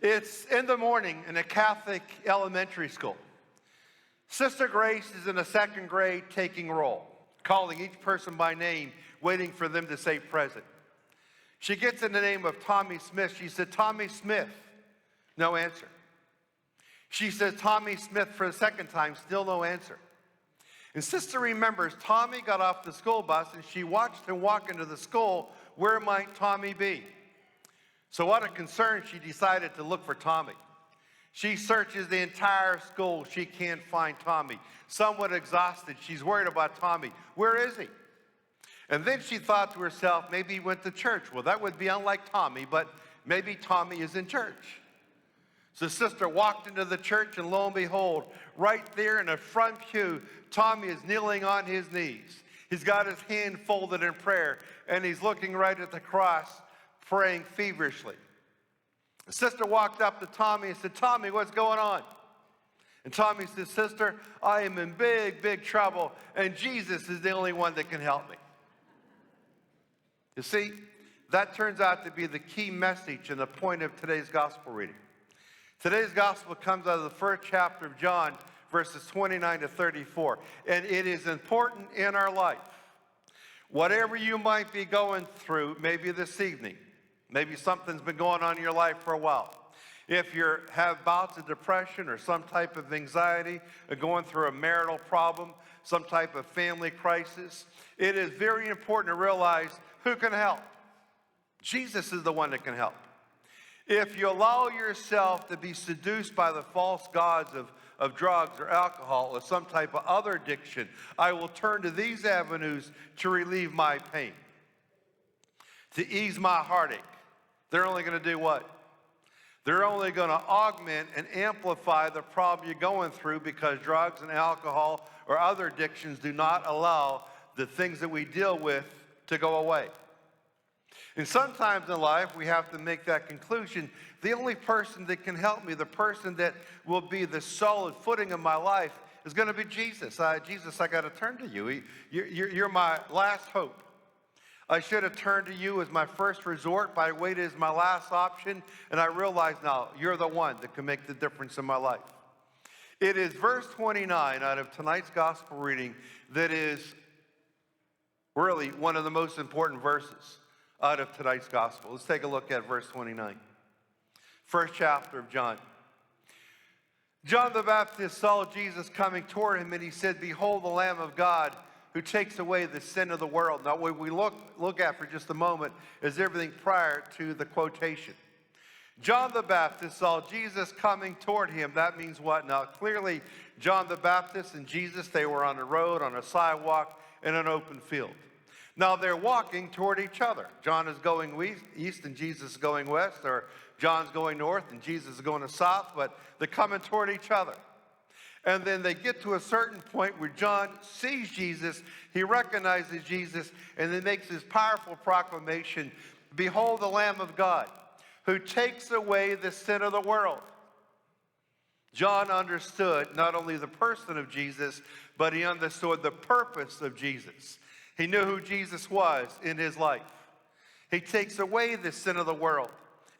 It's in the morning in a Catholic elementary school. Sister Grace is in the second grade taking roll, calling each person by name, waiting for them to say present. She gets in the name of Tommy Smith. She said, Tommy Smith. No answer. She says, Tommy Smith for the second time, still no answer. And Sister remembers Tommy got off the school bus and she watched him walk into the school. Where might Tommy be? So out of concern, she decided to look for Tommy. She searches the entire school. She can't find Tommy. Somewhat exhausted, she's worried about Tommy. Where is he? And then she thought to herself, maybe he went to church. Well, that would be unlike Tommy, but maybe Tommy is in church. So Sister walked into the church, and lo and behold, right there in the front pew, Tommy is kneeling on his knees. He's got his hand folded in prayer, and he's looking right at the cross, praying feverishly. The sister walked up to Tommy and said, Tommy, what's going on? And Tommy said, Sister, I am in big, big trouble, and Jesus is the only one that can help me. You see, that turns out to be the key message and the point of today's gospel reading. Today's gospel comes out of the first chapter of John, verses 29 to 34. And it is important in our life. Whatever you might be going through, maybe this evening, maybe something's been going on in your life for a while. If you have bouts of depression or some type of anxiety, or going through a marital problem, some type of family crisis, it is very important to realize who can help. Jesus is the one that can help. If you allow yourself to be seduced by the false gods of drugs or alcohol or some type of other addiction, I will turn to these avenues to relieve my pain, to ease my heartache. They're only going to do what? They're only going to augment and amplify the problem you're going through, because drugs and alcohol or other addictions do not allow the things that we deal with to go away. And sometimes in life, we have to make that conclusion. The only person that can help me, the person that will be the solid footing of my life, is going to be Jesus. Jesus, I got to turn to you. You're my last hope. I should have turned to you as my first resort, but I waited as my last option, and I realize now you're the one that can make the difference in my life. It is verse 29 out of tonight's gospel reading that is really one of the most important verses out of tonight's gospel. Let's take a look at verse 29. First chapter of John. John the Baptist saw Jesus coming toward him, and he said, Behold the Lamb of God who takes away the sin of the world. Now, what we look at for just a moment is everything prior to the quotation. John the Baptist saw Jesus coming toward him. That means what? Now, clearly, John the Baptist and Jesus, they were on the road, on a sidewalk, in an open field. Now, they're walking toward each other. John is going east and Jesus is going west, or John's going north and Jesus is going south, but they're coming toward each other. And then they get to a certain point where John sees Jesus, he recognizes Jesus, and then makes his powerful proclamation, Behold the Lamb of God, who takes away the sin of the world. John understood not only the person of Jesus, but he understood the purpose of Jesus. He knew who Jesus was in his life. He takes away the sin of the world.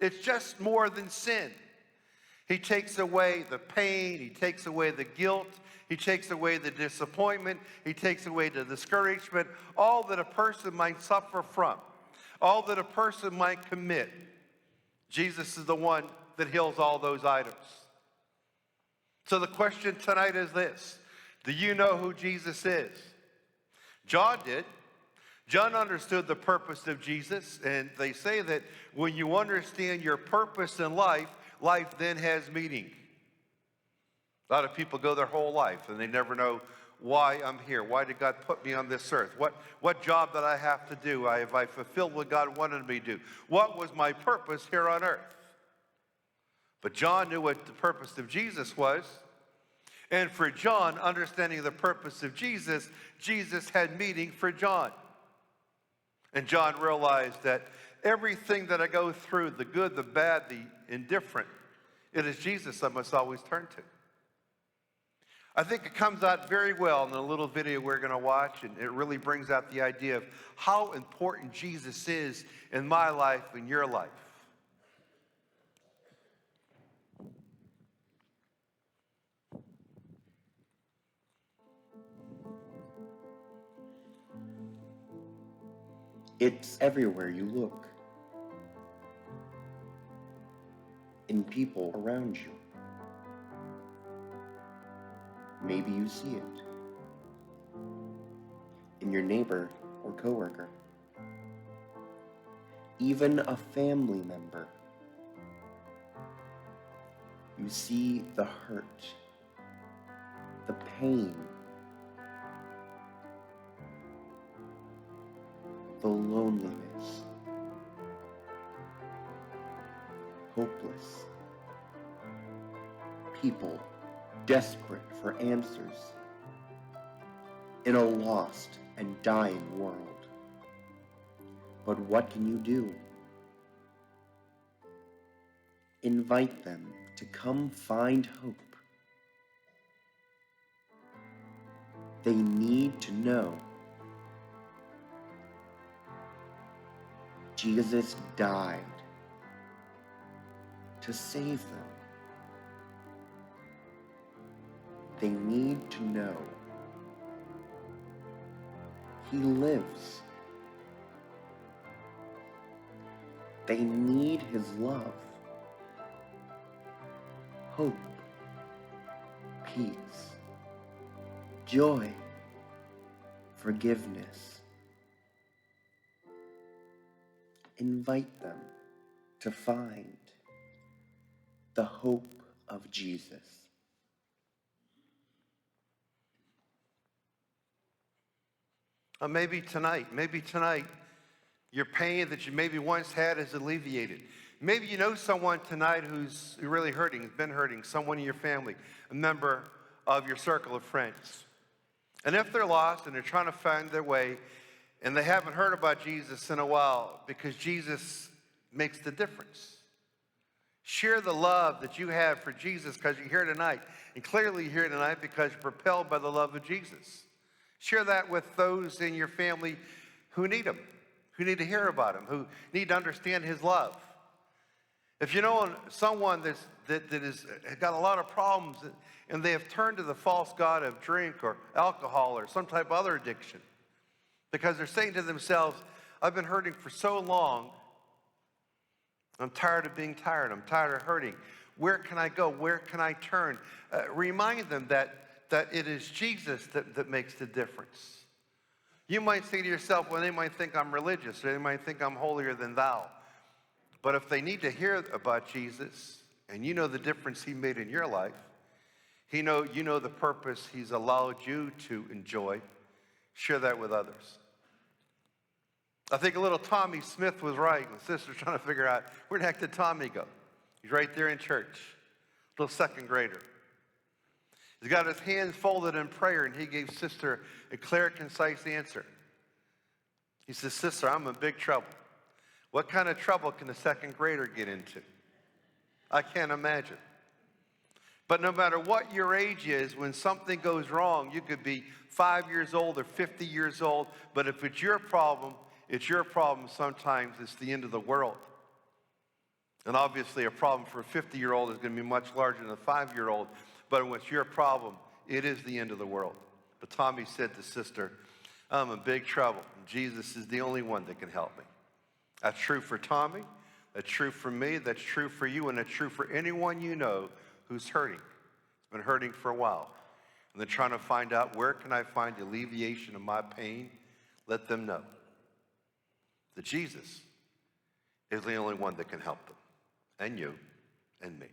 It's just more than sin. He takes away the pain. He takes away the guilt. He takes away the disappointment. He takes away the discouragement. All that a person might suffer from. All that a person might commit. Jesus is the one that heals all those items. So the question tonight is this. Do you know who Jesus is? John did. John understood the purpose of Jesus, and they say that when you understand your purpose in life, life then has meaning. A lot of people go their whole life, and they never know why I'm here. Why did God put me on this earth? What job did I have to do? Have I fulfilled what God wanted me to do? What was my purpose here on earth? But John knew what the purpose of Jesus was. And for John, understanding the purpose of Jesus, Jesus had meaning for John. And John realized that everything that I go through, the good, the bad, the indifferent, it is Jesus I must always turn to. I think it comes out very well in the little video we're going to watch, and it really brings out the idea of how important Jesus is in my life and your life. It's everywhere you look, in people around you. Maybe you see it in your neighbor or coworker, even a family member. You see the hurt, the pain, the loneliness, hopeless, people desperate for answers in a lost and dying world. But what can you do? Invite them to come find hope. They need to know Jesus died to save them. They need to know He lives. They need His love, hope, peace, joy, forgiveness. Invite them to find the hope of Jesus. Maybe tonight, your pain that you maybe once had is alleviated. Maybe you know someone tonight who's really hurting, has been hurting, someone in your family, a member of your circle of friends. And if they're lost and they're trying to find their way and they haven't heard about Jesus in a while because Jesus makes the difference. Share the love that you have for Jesus because you're here tonight. And clearly you're here tonight because you're propelled by the love of Jesus. Share that with those in your family who need Him, who need to hear about Him, who need to understand His love. If you know someone that has got a lot of problems and they have turned to the false god of drink or alcohol or some type of other addiction because they're saying to themselves, I've been hurting for so long, I'm tired of being tired, I'm tired of hurting. Where can I go? Where can I turn? Remind them that it is Jesus that makes the difference. You might say to yourself, well, they might think I'm religious, or they might think I'm holier than thou. But if they need to hear about Jesus, and you know the difference He made in your life, you know the purpose He's allowed you to enjoy, share that with others. I think a little Tommy Smith was right. My sister's trying to figure out, where the heck did Tommy go? He's right there in church, little second grader. He's got his hands folded in prayer, and he gave Sister a clear, concise answer. He says, Sister, I'm in big trouble. What kind of trouble can a second grader get into? I can't imagine. But no matter what your age is, when something goes wrong, you could be 5 years old or 50 years old, but if it's your problem, it's your problem. Sometimes it's the end of the world. And obviously a problem for a 50-year-old is going to be much larger than a 5-year-old, but when it's your problem, it is the end of the world. But Tommy said to Sister, I'm in big trouble, and Jesus is the only one that can help me. That's true for Tommy, that's true for me, that's true for you, and that's true for anyone you know who's hurting. It's been hurting for a while. And they're trying to find out, where can I find the alleviation of my pain? Let them know that Jesus is the only one that can help them, and you, and me.